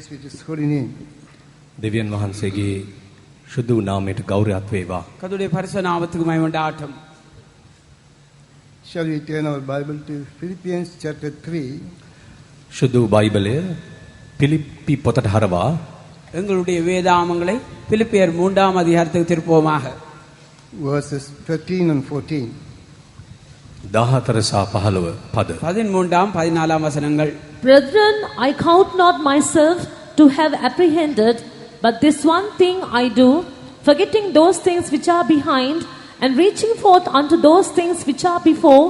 praise with his holy name. දෙවියන් වහන්සේගේ සුදු නාමයට ගෞරවයක් වේවා. කදුඩේ පරිසු නාමத்துக்கு මහිම ඩාටම්. Shall we turn our Bible to Philippians chapter 3? සුදු බයිබලය පිලිප්පි පොතට හරවා எங்களுடைய வேதாமங்களை பிலிப்பியர் 3ஆம் அதிகாரத்துக்கு திருப்புவோமாக. Verses 13 and 14. 14 සහ 15 පද. 13ஆம் 14ஆம் வசனங்கள். Brethren, I count not myself to have apprehended, but this one thing I do, forgetting those things which are behind, and reaching forth unto those things which are before,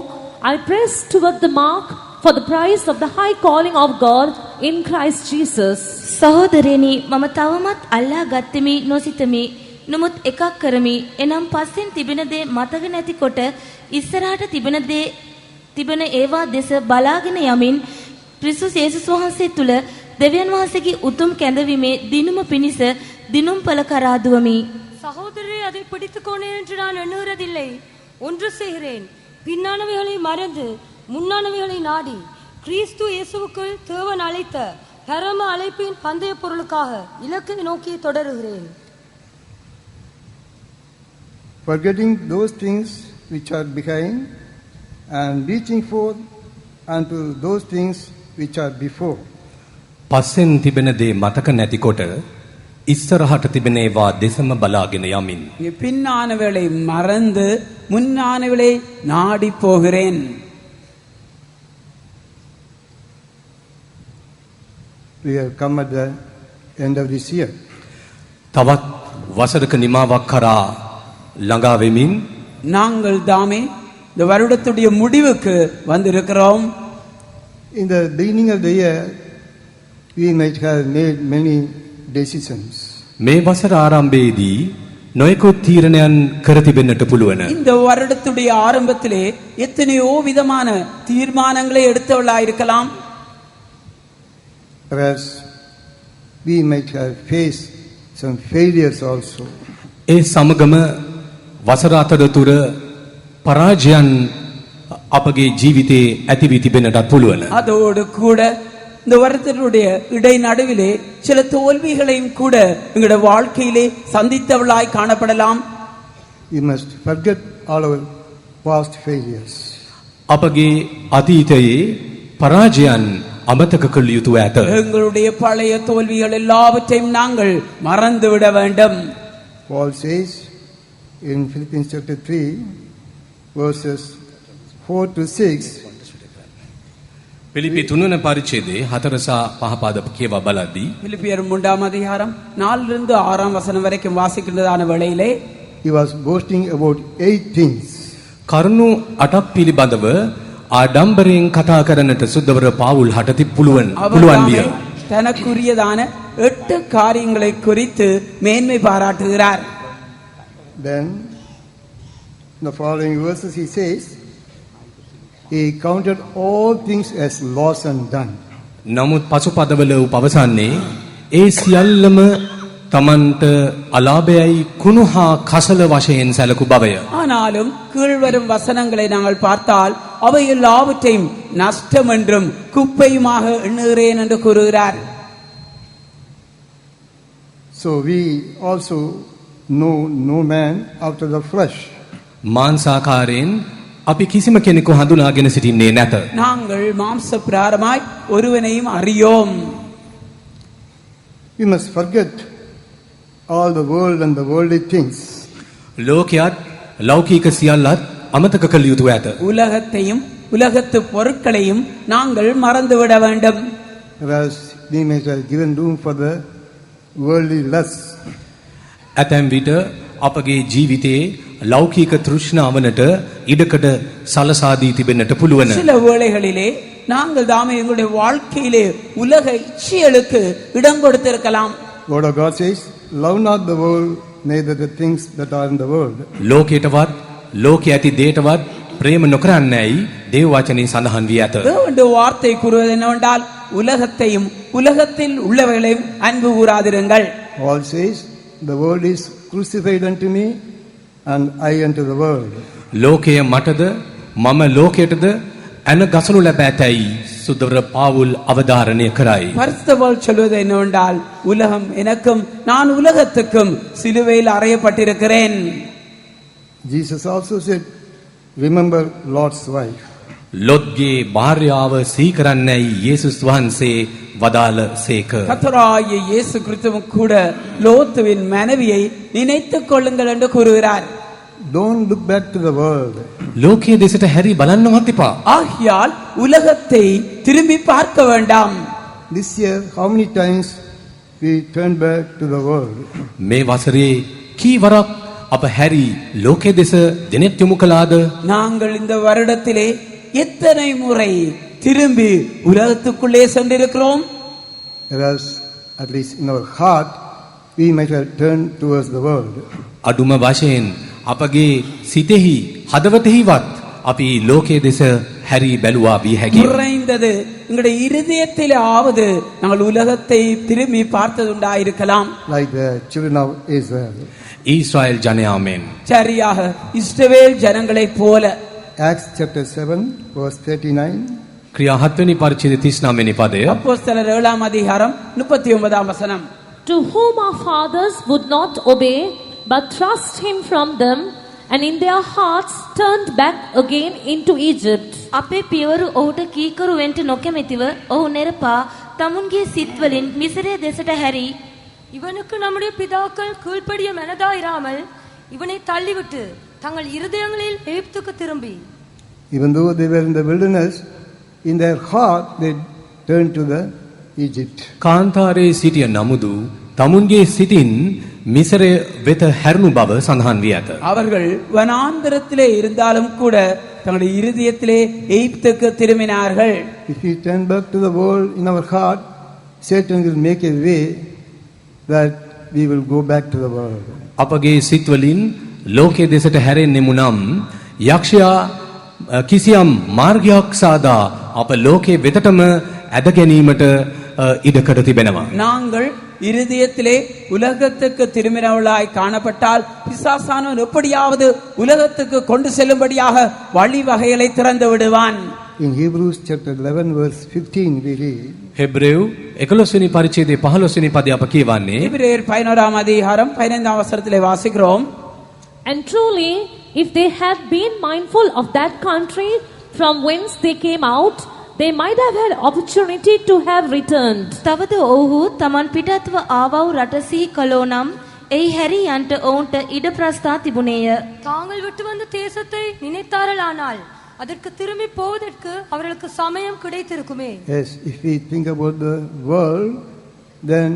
I press toward the mark for the prize of the high calling of God in Christ Jesus. සහෝදරයනි, මම තවමත් අල්ලා ගත්තෙමි නොසිතමි. නමුත් එකක් කරමි. එනම් පස්සෙන් තිබෙන දේ මතක නැතිකොට ඉස්සරහට තිබෙන ඒවා දෙස බලාගෙන යමින් ක්‍රිස්තුස් යේසුස් වහන්සේ තුල දෙවියන් වහන්සේගේ උතුම් කැඳවීමේ දිනුම පිණිස දිනුම් පළ කරා දුවමි. சகோதரரே, அதை பிடித்துக்கொண்டேன் என்று நான் எண்ணுகிறதில்லை. ஒன்று செய்கிறேன், பின்னானவைகளை மறந்து முன்னானவைகளை நாடி கிறிஸ்து இயேசுவுக்குள் தேவன் அழைத்த பரம அழைப்பின் பந்தய பொருளுக்காக இலக்கை நோக்கி தொடருகிறேன். Forgetting those things which are behind and reaching forth unto those things which are before. පස්සෙන් තිබෙන දේ මතක නැතිකොට ඉස්සරහට තිබෙන ඒවා දෙසම බලාගෙන යමින් பின்னானவைகளை மறந்து முன்னானவைகளை நாடி போகிறேன். We have come at the end of this year. තවත් වසරක නිමාවක් කරා ළඟා වෙමින් நாங்கள் தாமே இந்த வருடத்துடைய முடிவுக்கு வந்திருக்கிறோம். In the beginning of the year, we might have made many decisions. මේ වසර ආරම්භයේදී නොයෙකුත් තීරණයන් කර තිබෙන්නට පුළුවන්. இந்த வருடத்துடைய ஆரம்பத்திலே எத்தனையோ விதமான தீர்மானங்களை எடுத்தவர்களாக இருக்கலாம். Perhaps we might have faced some failures also. ඒ සමගම වසර අතරතුර පරාජයන් අපගේ ජීවිතේ ඇති වී තිබෙන්නටත් පුළුවන්. அதோடு கூட இந்த வருடத்தினுடைய இடை நடுவிலே சில தோல்விகளையும் கூட எங்களுடைய வாழ்க்கையிலே சந்தித்தவளாய் காணப்படலாம். We must forget all our past failures. අපගේ අතීතයේ පරාජයන් අමතක කළ යුතු ඇත. எங்களுடைய பழைய தோல்விகள் எல்லாவற்றையும் நாங்கள் மறந்துவிட வேண்டும். Paul says in Philippians chapter 3 verses 4 to 6, පිලිපි 3 පරිච්ඡේදයේ 4 සහ 5 පද කියවා බලද්දී பிலிப்பியர் 3ஆம் அதிகாரம் 4 இருந்து 6ஆம் வசனம் வரைக்கும் வாசிக்கின்றதான வேளையிலே he was boasting about 8 things. කරුණු 8ක් පිළිබඳව ආඩම්බරයෙන් කතා කරන්නට සුද්ධවර පාවුල් හටති පුළුවන් විය. தனக்குரியதான 8 காரியங்களை குறித்து மேன்மை பாராட்டுகிறார். Then in the following verses he says, he counted all things as loss and done. නමුත් පසු පදවල වූ පවසන්නේ ඒ සියල්ලම තමන්ට අලාභයයි කුණු හා කසල වශයෙන් සැලකු බවය. ஆனாலும் கீழ்வரும் வசனங்களை நாங்கள் பார்த்தால் அவை எல்லாவற்றையும் நஷ்டம் என்றும் குப்பையுமாக எண்ணுகிறேன் என்று கூறுகிறார். So we also know no man after the flesh. මාංශාකාරයෙන් අපි කිසිම කෙනෙකු හඳුනාගෙන සිටින්නේ නැත. நாங்கள் மாம்ச பிரகாரமாய் ஒருவனையும் அறியோம். We must forget all the world and the worldly things. ලෝකයක් ලෞකික සියල්ලත් අමතක කළ යුතු ඇත. உலகத்தையும் உலகத்து பொருட்களையும் நாங்கள் மறந்துவிட வேண்டும். Whereas we may have given room for the worldly lusts. ඇතැම් විට අපගේ ජීවිතයේ ලෞකික තෘෂ්ණාවනට ඉඩකඩ සලසා දී තිබෙන්නට පුළුවන්. சில வேளைகளிலே நாங்கள் தாமே எங்களுடைய வாழ்க்கையிலே உலக இச்சைகளுக்கு இடம் கொடுத்திருக்கலாம். Word of God says, love not the world, neither the things that are in the world. ලෝකයටවත් ලෝකයේ ඇති දේටවත් ප්‍රේම නොකරන්නේයි දේව වචනේ සඳහන් වී ඇත. தேவனுடைய வார்த்தை கூறுவது என்னவென்றால் உலகத்தையும் உலகத்தில் உள்ளவைகளையும் அன்பு கூறாதிருங்கள். Paul says, the world is crucified unto me and I unto the world. ලෝකය මටද මම ලෝකයටද අන ගසනු ලැබ ඇතැයි பரிசுத்தவர் பவுல் அவதாரணය කරයි. பரிசுத்தவாள் சொல்வது என்னவென்றால், உலகம் எனக்கும் நான் உலகத்துக்கும் சிலுவையில் அறையப்பட்டிருக்கிறேன். Jesus also said, remember Lot's wife. ලොත්ගේ භාර්යාව සීකරන්නයි යේසුස් වහන්සේ වදාළ සේක. கர்த்தராகிய இயேசு கிறிஸ்துவும் கூட லோத்துவின் மனைவியை நினைத்துக் கொள்ளுங்கள் என்று கூறுகிறார். Don't look back to the world. ලෝකයේ දෙසට හැරි බලන්නවත් එපා. ஆகையால் உலகத்தை திரும்பி பார்க்க வேண்டாம். This year, how many times we turn back to the world? මේ වසරේ කී වරක් අප හැරි ලෝකයේ දෙස දිනෙත් යොමු කළාද? நாங்கள் இந்த வருடத்திலே எத்தனை முறை திரும்பி உலகத்துக்குள்ளே சென்றிருக்கிறோம்? Whereas, at least in our heart, we might have turned towards the world. අඩුම වශයෙන් අපගේ සිතෙහි හදවතෙහිවත් අපි ලෝකයේ දෙස හැරි බැලුවා විය හැකියි. குறைந்தது எங்களுடைய இருதயத்திலாவது நாங்கள் உலகத்தை திரும்பி பார்த்ததுண்டாயிருக்கலாம். Like the children of Israel. Israel ජනයා මෙන් சரியாக இஸ்ரவேல் ஜனங்களைப் போல. Acts chapter 7, verse 39. ක්‍රියා 7 වෙනි පරිච්ඡේදය 39 වෙනි පදය. அப்போஸ்தலர் 7ஆம் அதிகாரம் 39ஆம் வசனம். To whom our fathers would not obey, but thrust him from them, and in their hearts turned back again into Egypt. අපේ පියවරු ඔහුට කීකරු වෙන්ට නොකැමැතිව ඔහු නෙරපා තමුන්ගේ සිත්වලින් මිසරය දෙසට හැරි இவனுக்கு நம்முடைய பிதாக்கள் கீழ்ப்படிய மனதாயிராமல் இவனை தள்ளிவிட்டு தங்கள் இருதயங்களில் எகிப்துக்கு திரும்பி. Even though they were in the wilderness, in their heart they turned to the Egypt. කාන්තාරයේ සිටිය නමුදු තමුන්ගේ සිතින් මිසරය වෙත හැරුණු බව සඳහන් වී ඇත. அவர்கள் வனாந்தரத்திலே இருந்தாலும் கூட தங்களுடைய இருதயத்திலே எகிப்துக்கு திரும்பினார்கள். If we turn back to the world in our heart, Satan will make a way that we will go back to the world. අපගේ සිත්වලින් ලෝකයේ දෙසට හැරෙන්නෙමු නම් යක්ෂයා කිසියම් මාර්ගයක් සාදා අප ලෝකයේ වෙතටම ඇද ගැනීමට ඉඩකඩ තිබෙනවා. நாங்கள் இருதயத்திலே உலகத்துக்கு திரும்பினவர்களாய் காணப்பட்டால் பிசாசானவன் எப்படியாவது உலகத்துக்கு கொண்டு செல்லும்படியாக வழிவகைகளை திறந்து விடுவான். In Hebrews chapter 11, verse 15, we read, හෙබ්‍රේව් 11 වෙනි පරිච්ඡේදයේ 15 වෙනි පදය අප කියවන්නේ எபிரேயர் 11ஆம் அதிகாரம் 15ஆம் வசனத்திலே வாசிக்கிறோம். And truly, if they had been mindful of that country from whence they came out, they might have had opportunity to have returned. තවද ඔහු තමන් පිටත්ව ආවව් රට සිහි කළෝ නම් එහි හැරී යන්ට ඔවුන්ට ඉඩ ප්‍රස්ථා තිබුණේය. தாங்கள் விட்டு வந்த தேசத்தை நினைத்தார்களானால் அதற்கு திரும்பி போவதற்கு அவர்களுக்கு சமயம் கிடைத்திருக்குமே. yes, if we think about the world, then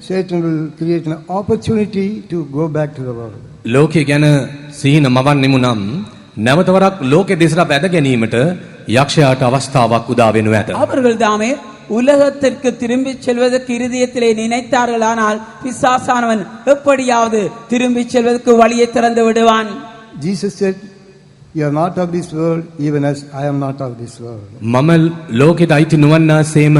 Satan will create an opportunity to go back to the world. ලෝකයේ ගැන සිහින මවන්නෙමු නම් නැවත වරක් ලෝකයේ දෙසට බැද ගැනීමට යක්ෂයාට අවස්ථාවක් උදා වෙනු ඇත. அவர்கள் தாமே உலகத்திற்கு திரும்பி செல்வதற்கு இருதயத்திலே நினைத்தார்களானால் பிசாசானவன் எப்படியாவது திரும்பி செல்வதற்கு வழியை திறந்து விடுவான். Jesus said, you are not of this world, even as I am not of this world. මම ලෝකයට අයිති නොවන්නාseම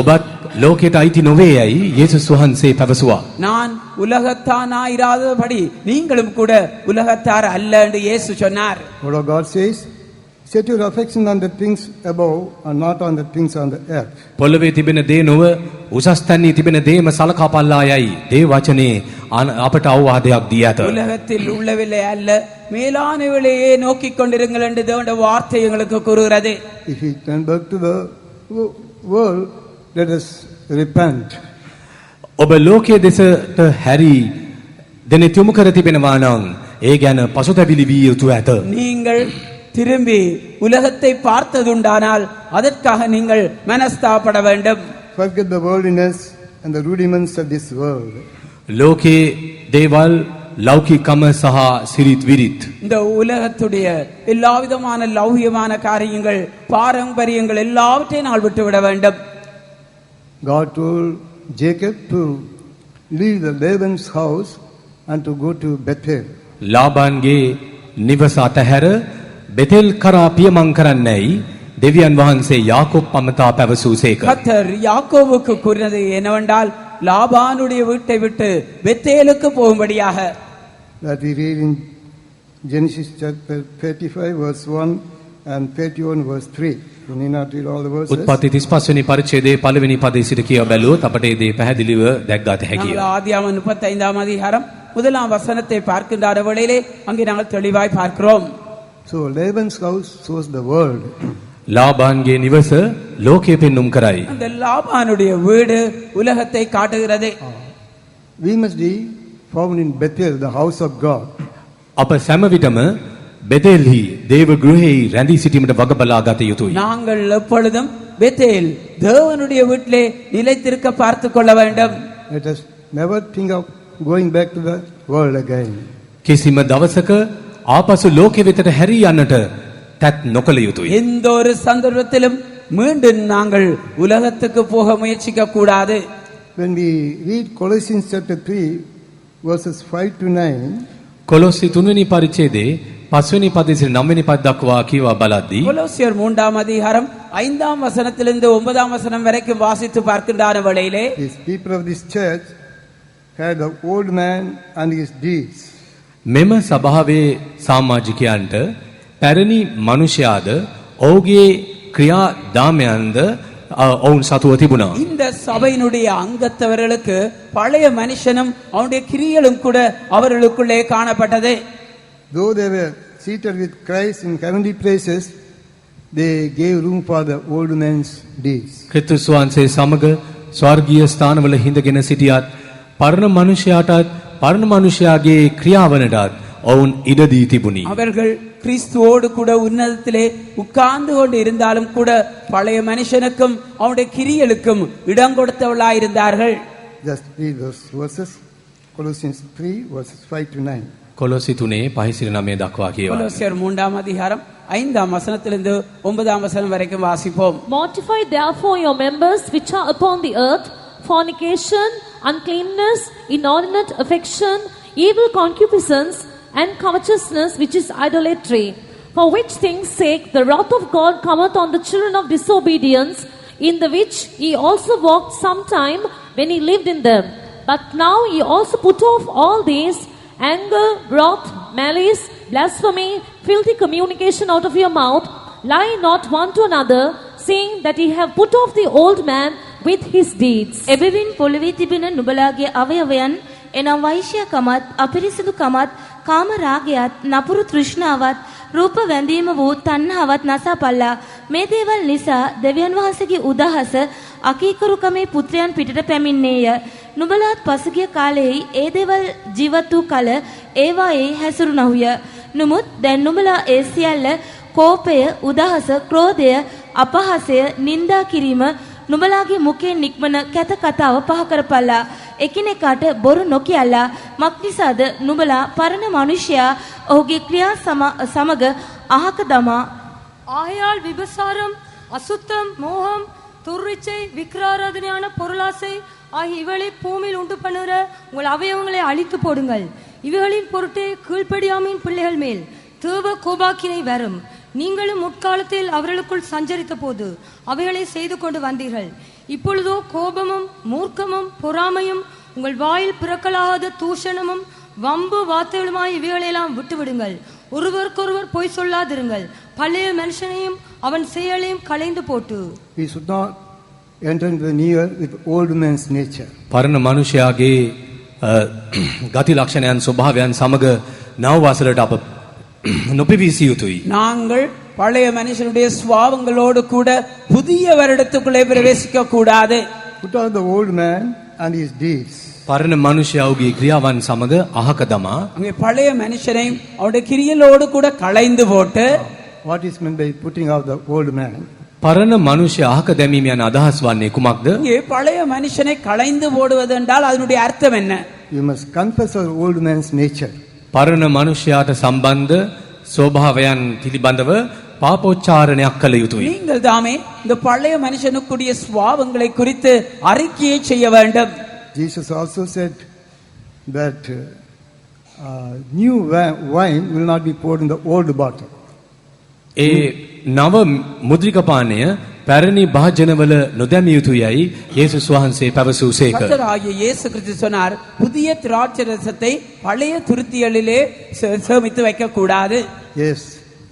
ඔබත් ලෝකයට අයිති නොවේ යයි යේසුස් වහන්සේ පැවසුවා. நான் உலகத்தானாயிராதபடி நீங்களும் கூட உலகத்தார் அல்ல என்று இயேசு சொன்னார். What God says, set your affection on the things above and not on the things on the earth. පොළවේ තිබෙන දේ නොව උසස් තැන්හි තිබෙන දේම සලකා බලලා යයි දේව වචනේ අපට අවවාදයක් දී ඇත. உலகத்தில் உள்ளவில்லை அல்ல மேலானவிலையே நோக்கிக் கொண்டிருங்கள் என்று தேவனுடைய வார்த்தை எங்களுக்கு கூறுகிறது. If we turn back to the world, let us repent. ඔබ ලෝකයේ දෙසට හැරි දෙනෙත් යොමු කර තිබෙනවා නම් ඒ ගැන පසුතැවිලි විය යුතු ඇත. நீங்கள் திரும்பி உலகத்தை பார்த்ததுண்டானால் அதற்காக நீங்கள் மனஸ்தாபப்பட வேண்டும். Forget the worldliness and the rudiments of this world. ලෝකයේ දේවල් ලෞකිකම සහ සිරිත් විරිත් இந்த உலகத்துடைய எல்லா விதமான லௌகியமான காரியங்கள் பாரம்பரியங்கள் எல்லாவற்றையும் நாங்கள் விட்டுவிட வேண்டும். God told Jacob to leave the Laban's house and to go to Bethel. ලාබාන්ගේ නිවස අතහැර බෙතෙල් කරා පියමන් කරන්නයි දෙවියන් වහන්සේ යාකෝබ් පමතා පැවසූසේක. கர்த்தர் யாக்கோபுக்கு கூறினது என்னவென்றால் லாபானுடைய வீட்டை விட்டு பெத்தேலுக்கு போகும்படியாக. That we read in Genesis chapter 35 verse 1 and 31 verse 3. You need not read all the verses. උත්පත්ති 35 වෙනි පරිච්ඡේදයේ පළවෙනි පදයේ සිට කියව බැලුවොත් අපට මේ දේ පැහැදිලිව දැක්ගත හැකියි. நாங்கள் ஆதியாகமம் 35ஆம் அதிகாரம் முதலாம் வசனத்தை பார்க்கின்ற வேளையிலே அங்கே நாங்கள் தெளிவாய் பார்க்கிறோம். So Laban's house shows the world. ලාබාන්ගේ නිවස ලෝකයේ පෙන්눔 කරයි. அந்த லாபானுடைய வீடு உலகத்தை காட்டுகிறது. We must be found in Bethel, the house of God. අප සෑම විටම බෙතෙල්හි දේව ගෘහෙහි රැඳී සිටීමට වග බලා ගත යුතුයි. நாங்கள் எப்பொழுதும் பெத்தேல் தேவனுடைய வீட்டிலே நிலைத்திருக்க பார்த்து கொள்ள வேண்டும். Let us never think of going back to the world again. කිසිම දවසක ආපසු ලෝකෙ වෙතට හැරී යන්නට තත් නොකළ යුතුයි. எந்த ஒரு சந்தர்ப்பத்திலும் மீண்டும் நாங்கள் உலகத்துக்கு போக முயற்சிக்க கூடாது. When we read Colossians chapter 3, verses 5 to 9, කොලොස්සි 3 වෙනි පරිච්ඡේදයේ 5 වෙනි පදයේ සිට 9 වෙනි පද දක්වා කියවා බලද්දී கொலோசியர் 3ஆம் அதிகாரம் 5ஆம் வசனத்திலிருந்து 9ஆம் வசனம் வரைக்கும் வாசித்து பார்க்கின்ற வேளையிலே these people of this church had the old man and his deeds. මෙම සභාවේ සමාජිකයන්ට පැරණි මනුෂ්‍යයාද ඔහුගේ ක්‍රියාදාමයන්ද ඔවුන් සතුව තිබුණා. இந்த சபையினுடைய அங்கத்தவர்களுக்கு பழைய மனுஷனும் அவனுடைய கிரியைகளும் கூட அவர்களுக்குள்ளே காணப்பட்டது. Though they were seated with Christ in heavenly places, they gave room for the old man's deeds. ක්‍රිස්තුස් වහන්සේ සමග ස්වර්ගීය ස්ථානවල හිඳගෙන සිටියත් පරණ මනුෂ්‍යයාටත් පරණ මනුෂ්‍යයාගේ ක්‍රියාවලටත් ඔවුන් ඉඩ දී තිබුණි. அவர்கள் கிறிஸ்துவோடு கூட உன்னதத்திலே உட்கார்ந்து கொண்டு இருந்தாலும் கூட பழைய மனுஷனுக்கும் அவனுடைய கிரியைகளுக்கும் இடம் கொடுத்தவர்களாய் இருந்தார்கள். Just read those verses. Colossians 3, verses 5 to 9. කොලොසි 3 5 සිට 9 දක්වා කියවා. கொலோசியர் 3ஆம் அதிகாரம் 5ஆம் வசனத்திலிருந்து 9ஆம் வசனம் வரைக்கும் வாசிப்போம். Mortify therefore your members which are upon the earth, fornication, uncleanness, inordinate affection, evil concupiscence, and covetousness, which is idolatry. For which things' sake the wrath of God cometh on the children of disobedience, in the which ye also walked sometime when ye lived in them. But now ye also put off all these: anger, wrath, malice, blasphemy, filthy communication out of your mouth. Lie not one to another, seeing that ye have put off the old man with his deeds. එබැවින් පොළවේ තිබෙන නුඹලාගේ අවයවයන් එනම් වෛශ්‍යකමත් අපිරිසිදුකමත් කාම රාගයත් නපුරු තෘෂ්ණාවත් රූප වැඳීම වූ තණ්හාවත් නසාපල්ලා. මේ දේවල් නිසා දෙවියන් වහන්සේගේ උදහස අකීකරුකමේ පුත්‍රයන් පිටට පැමිණේය. නුඹලාත් පසුගිය කාලයේ ඒ දේවල් ජීවත් වූ කල ඒවායේ හැසිරුණහුය. නමුත් දැන් නුඹලා ඒ සියල්ල කෝපය, උදහස, ක්‍රෝධය, අපහාසය, නින්දා කිරීම නුඹලාගේ මුඛයෙන් නික්මන කැත කතාව පහ කරපල්ලා. එකිනෙකාට බොරු නොකියලා මක්නිසාද නුඹලා පරණ මනුෂ්‍යයා ඔහුගේ ක්‍රියා සමග අහක දමා ஆகையால் விபசாரம், அசுத்தம், மோகம், துர்ரிச்சை, விக்கிராராதனையான பொருளாசை ஆகிய இவளை பூமியில் உண்டு பண்ணுகிற உங்கள் அவயவங்களை அழித்து போடுங்கள். இவைகளின் பொருட்டே கீழ்ப்படியாமையின் பிள்ளைகள் மேல் தேவ கோபாக்கினை வரும். நீங்களும் முற்காலத்தில் அவர்களுக்குள் சஞ்சரித்த போது அவைகளை செய்து கொண்டு வந்தீர்கள். இப்பொழுதோ கோபமும் மூர்க்கமும் பொறாமையும் உங்கள் வாயில் பிறக்கலாகாத தூஷணமும் வம்பு வார்த்தைகளுமாய் இவைகளெல்லாம் விட்டுவிடுங்கள். ஒருவருக்கொருவர் பொய் சொல்லாதிருங்கள். பழைய மனுஷனையும் அவன் செயலையும் களைந்து போட்டு. We should not enter into the new year with old man's nature. පරණ මනුෂ්‍යයාගේ ගති ලක්ෂණයන් ස්වභාවයන් සමග නව වසරට අප නොපිවිසිය යුතුයි. நாங்கள் பழைய மனுஷனுடைய சுவாவங்களோடு கூட புதிய வருடத்துக்குள்ளே பிரவேசிக்க கூடாது. Put out the old man and his deeds. පරණ මනුෂ්‍යයාගේ ක්‍රියාවන් සමග අහක දමා அங்கே பழைய மனுஷனையும் அவருடைய கிரியலோடு கூட களைந்து போட்டு. What is meant by putting out the old man? පරණ මනුෂ්‍ය අහක දැමීම යන අදහස් වන්නේ කුමක්ද? இங்கே பழைய மனுஷனை களைந்து போடுவது என்றால் அதனுடைய அர்த்தம் என்ன? You must confess our old man's nature. පරණ මනුෂ්‍යයාට සම්බන්ධ ස්වභාවයන් පිළිබඳව පාපෝච්චාරණයක් කළ යුතුයි. நீங்கள் தாமே இந்த பழைய மனுஷனுக்குரிய சுவாவங்களை குறித்து அறிக்கையை செய்ய வேண்டும். Jesus also said that new wine will not be poured in the old bottle. ඒ නව මුද්‍රික පානය පැරණි භාජනවල නොදැමිය යුතුයයි යේසුස් වහන්සේ පැවසූසේක. கர்த்தராகிய இயேசு கிறிஸ்து சொன்னார், புதிய திராட்சை ரசத்தை பழைய துருத்திகளிலே சேமித்து வைக்க கூடாது. Yes,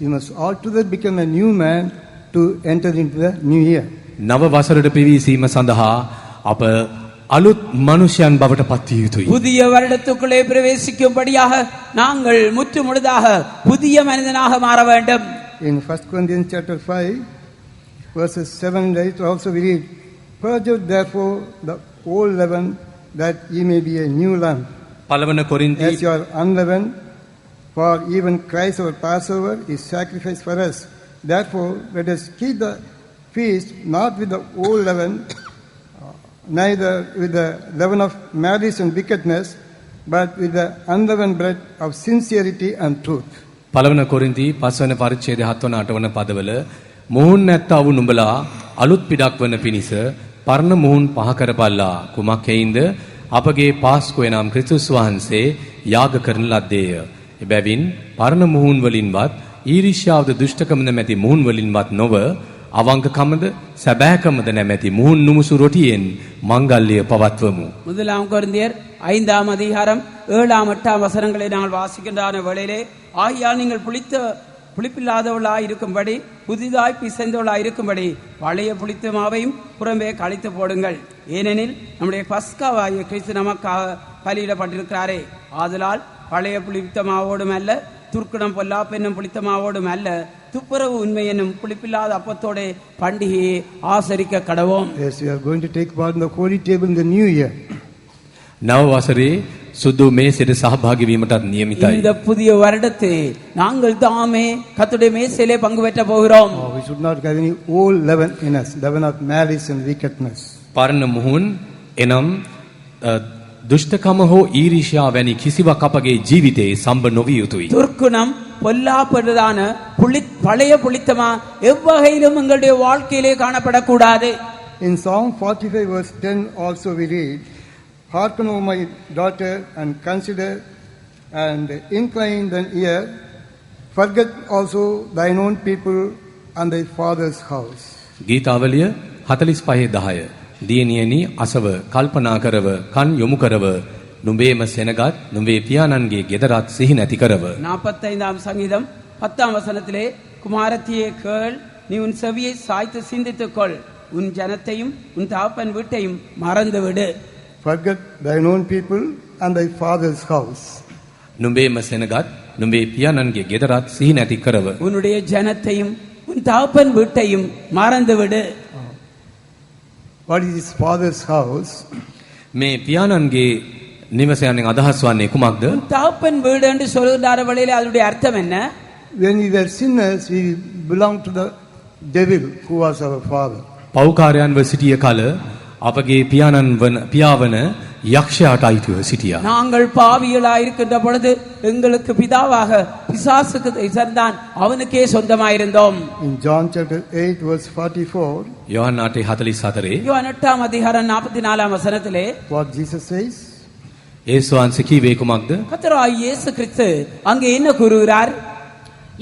you must altogether become a new man to enter into the new year. නව වසරට පිවිසීම සඳහා අප අලුත් මනුෂ්‍යයන් බවට පත් විය යුතුයි. புதிய வருடத்துக்குள்ளே பிரவேசிக்கும்படியாக நாங்கள் முற்று முழுதாக புதிய மனிதனாக மாற வேண்டும். In 1 Corinthians chapter 5, verses 7 and 8 also we read, "Purge out therefore the old leaven, that ye may be a new lump, පළවන කොරින්ති as you are unleavened, for even Christ our Passover is sacrificed for us. Therefore let us keep the feast not with the old leaven, neither with the leaven of malice and wickedness, but with the unleavened bread of sincerity and truth." පළවන කොරින්ති 5 වන පරිච්ඡේදය 7 වන 8 වන පදවල මුහුන් නැත්තා වූ නුඹලා අලුත් පිටක් වන පිණිස පරණ මුහුන් පහ කරපල්ලා කුමක් හේින්ද අපගේ පාස්කුවේ නම් ක්‍රිස්තුස් වහන්සේ යාග කරන ලද්දේය. එබැවින් පරණ මුහුන් වලින්වත් ඊර්ෂ්‍යාවද දුෂ්ටකමද නැති මුහුන් වලින්වත් නොව අවංකකමද සැබෑකමද නැමැති මුහුන් නුමුසු රොටියෙන් මංගල්‍ය පවත්වමු. முதலாம் கொரிந்தியர் 5ஆம் அதிகாரம் 7ஆம் 8ஆம் வசனங்களை நாங்கள் வாசிக்கின்ற வேளையிலே, ஆகையால் நீங்கள் புளிப்பில்லாதவர்களாய் இருக்கும்படி புதிதாய் பிசைந்தவர்களாய் இருக்கும்படி பழைய புளித்த மாவையும் புறம்பே கழித்து போடுங்கள். ஏனெனில் நம்முடைய பஸ்காவாகிய கிறிஸ்து நமக்காக பலியிடப்பட்டிருக்கிறாரே. ஆதலால் பழைய புளித்த மாவோடும் அல்ல, துர்க்குணம் பொல்லாப்பென்னும் புளித்த மாவோடும் அல்ல, துப்புரவு உண்மை என்னும் புளிப்பில்லாத அப்பத்தோட பண்டிகையை ஆசரிக்க கடவோம். Yes, we are going to take part in the holy table in the new year. නව වසරේ සුදු මේසෙට සහභාගී වීමටත් නියමිතයි. இந்த புதிய வருடத்தை நாங்கள் தாமே கர்த்தருடைய மேசையிலே பங்கு பெற்ற போகிறோம். We should not have any old leaven in us, leaven of malice and wickedness. පරණ මුහුන් එනම් දුෂ්ටකම හෝ ඊර්ෂ්‍යා වැනි කිසිවක් අපගේ ජීවිතේ සම්බ නොවිය යුතුයි. துர்க்குணம் பொல்லாப்பதான பழைய புளித்தமா எவ்வகையிலும் எங்களுடைய வாழ்க்கையிலே காணப்படக்கூடாது. In Psalm 45 verse 10 also we read, "Hearken, O my daughter, and consider, and incline thine ear. Forget also thine own people and thy father's house." ගීතාවලිය 45:10 දියණියනි අසව කල්පනා කරව කන් යොමු කරව නුඹේම සෙනගත් නුඹේ පියාණන්ගේ ගෙදරත් සිහි නැති කරව. 45ஆம் சங்கீதம் 10ஆம் வசனத்திலே, குமாரத்தியே கேள், நீ உன் செவியை சாய்த்து சிந்தித்துக்கொள், உன் ஜனத்தையும் உன் தகப்பன் வீட்டையும் மறந்து விடு. Forget thine own people and thy father's house. නුඹේම සෙනගත් නුඹේ පියාණන්ගේ ගෙදරත් සිහි නැති කරව. உன்னுடைய ஜனத்தையும் உன் தகப்பன் வீட்டையும் மறந்து விடு. What is his father's house? මේ පියාණන්ගේ නිවස යන්නේ අදහස් වන්නේ කුමක්ද? உன் தகப்பன் வீடு என்று சொல்கின்ற வழியிலே அதனுடைய அர்த்தம் என்ன? When we were sinners, we belonged to the devil who was our father. පෞකාරයන්ව සිටිය කල අපගේ පියාවන යක්ෂයාට අයිතිව සිටියා. நாங்கள் பாவிகளாய் இருக்கின்ற பொழுது எங்களுக்கு பிதாவாக பிசாசுக்கு இருந்தான், அவனுக்கே சொந்தமாயிருந்தோம். In John chapter 8 verse 44, யோவான் 8:44 யோவான் 8ஆம் அதிகாரம் 44ஆம் வசனத்திலே what Jesus says? යේසුස් වහන්සේ කීවේ කුමක්ද? கர்த்தராகிய இயேசு கிறிஸ்து அங்கே என்ன கூறுகிறார்?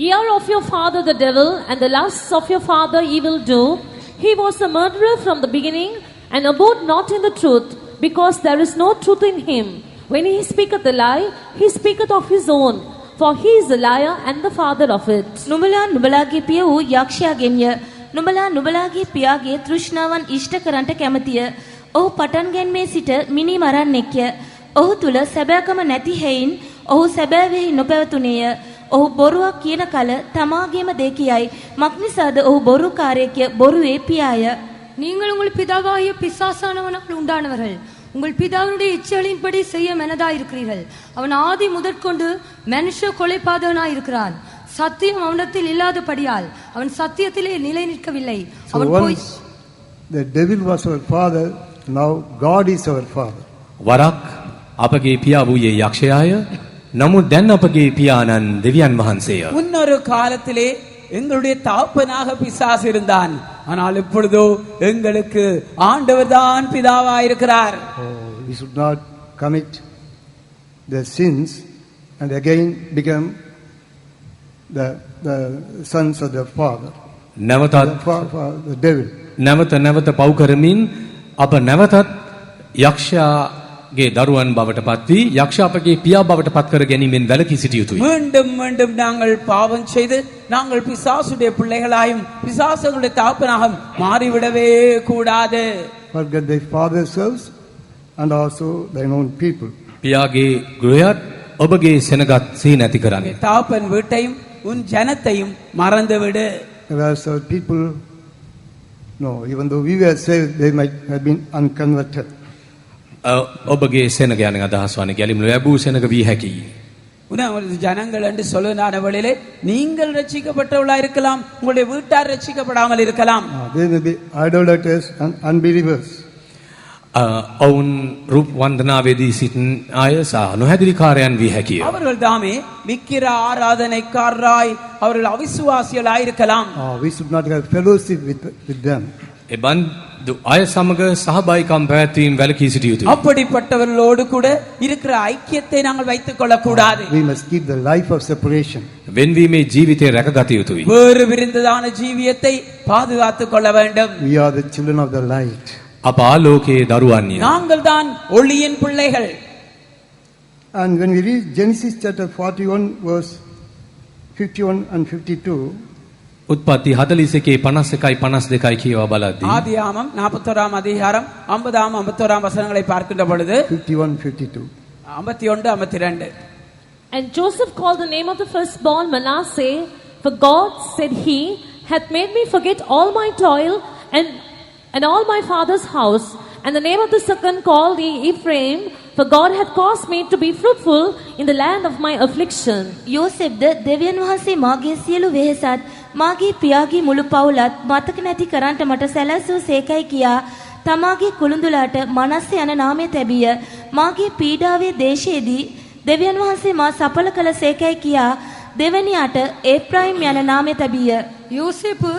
Ye are of your father the devil, and the lusts of your father ye will do. He was a murderer from the beginning, and abode not in the truth, because there is no truth in him. When he speaketh a lie, he speaketh of his own, for he is a liar and the father of it. නුඹලා නුඹලාගේ පිය වූ යක්ෂයාගෙන්ය. නුඹලා නුඹලාගේ පියාගේ තෘෂ්ණාවන් ඉෂ්ට කරන්නට කැමතිය. ඔහු පටන් ගැන්මේ සිට මිනි මරන්නෙක්ය. ඔහු තුල සැබෑකම නැති හේයින් ඔහු සැබෑවෙහි නොපැවතුනේය. ඔහු බොරුවක් කියන කල තමාගේම දේ කියයි. මක්නිසාද ඔහු බොරුකාරයෙක්ය, බොරුවේ පියාය. நீங்கள் உங்கள் பிதாவாகிய பிசாசானவனால் உண்டானவர்கள், உங்கள் பிதாவினுடைய இச்சைகளின்படி செய்ய மெனதாயிருக்கிறீர்கள். அவன் ஆதி முதற்கொண்டு மனுஷ கொலைபாதகனாயிருக்கிறான். சத்தியம் அவனிடத்தில் இல்லாதபடியால் அவன் சத்தியத்திலே நிலை நிற்கவில்லை. அவன் போய் The devil was our father, now God is our father. වරක් අපගේ පියා වූයේ යක්ෂයාය. නමුත් දැන් අපගේ පියාණන් දෙවියන් වහන්සේය. முன்னொரு காலத்திலே எங்களுடைய தகப்பனாக பிசாசு இருந்தான், ஆனால் இப்பொழுதோ எங்களுக்கு ஆண்டவர் தான் பிதாவாயிருக்கிறார். We should not commit the sins and again become the sons of the father, නැවතත් the devil. නැවත පව් කරමින් අප නැවතත් යක්ෂයා ගේ දරුවන් බවට පත් වී යක්ෂ අපගේ පියා බවට පත් කර ගැනීමෙන් වැළකී සිටිය යුතුයි. மீண்டும் மீண்டும் நாங்கள் பாவம் செய்து நாங்கள் பிசாசுடைய பிள்ளைகளாயும் பிசாசுடைய தாப்பனாகவும் மாறிவிடவே கூடாது. Forget their father's house and also their own people. පියාගේ ගෘහයත් ඔබගේ සෙනගත් සිහි නැති කරන්න. தாப்பன் வீட்டையும் உன் ஜனத்தையும் மறந்துவிடு. There are some people, no, even though we were saved, they might have been unconverted. ඔබගේ සෙනග යන අදහස් වන්නේ ගැලිමු ලැබූ සෙනග වී හැකියි. உனது ஜனங்கள் என்று சொல்லுனான வழியிலே நீங்கள் ரட்சிக்கப்பட்டவளா இருக்கலாம், உங்களுடைய வீட்டார் ரட்சிக்கப்படாமல் இருக்கலாம். They may be idolaters and unbelievers. ඔවුන් රූප වන්දනාවේදී සිටින අය සහ නොහැදිරිකාරයන් වී හැකිය. அவர்கள் தாமே விக்கிர ஆராதனைக்காரராய் அவர்கள் அவிசுவாசிகளாய் இருக்கலாம். We should not have fellowship with them. එබඳු අය සමග සහභාගීකම් පැවැත්වීම වැළකී සිටිය යුතුයි. அப்படிப்பட்டவர்களோடு கூட இருக்கிற ஐக்கியத்தை நாங்கள் வைத்துக் கொள்ள கூடாது. We must keep the life of separation. වෙන්වීමේ ජීවිතය රැකගත යුතුයි. வேறு விரிந்ததான ஜீவியத்தை பாதுகாத்துக் கொள்ள வேண்டும். We are the children of the light. අප ආලෝකයේ දරුවන්ය. நாங்கள் தான் ஒளியின் பிள்ளைகள். And when we read Genesis chapter 41 verse 51 and 52, උත්පත්ති 41 51 52 කියවා බලද්දී ஆதியாகமம் 41ஆம் அதிகாரம் 50ஆம் 51ஆம் வசனங்களை பார்க்கின்ற பொழுது 51 52. 51 52. And Joseph called the name of the firstborn Manasseh, for God, said he, hath made me forget all my toil and all my father's house. And the name of the second called he Ephraim, for God hath caused me to be fruitful in the land of my affliction. යෝසෙෆ්ද දෙවියන් වහන්සේ මාගේ සියලු වෙහෙසත් මාගේ පියාගේ මුළු පවුලත් මතක නැති කරන්ට මට සැලැස්සූ සේකයි කියා තමාගේ කුළුඳුලාට මනස්සේ යන නාමය තැබිය. මාගේ පීඩාවේ දේශයේදී දෙවියන් වහන්සේ මා සඵල කළ සේකයි කියා දෙවැනියාට ඒප්‍රායිම් යන නාමය තැබිය. யோசேப்பு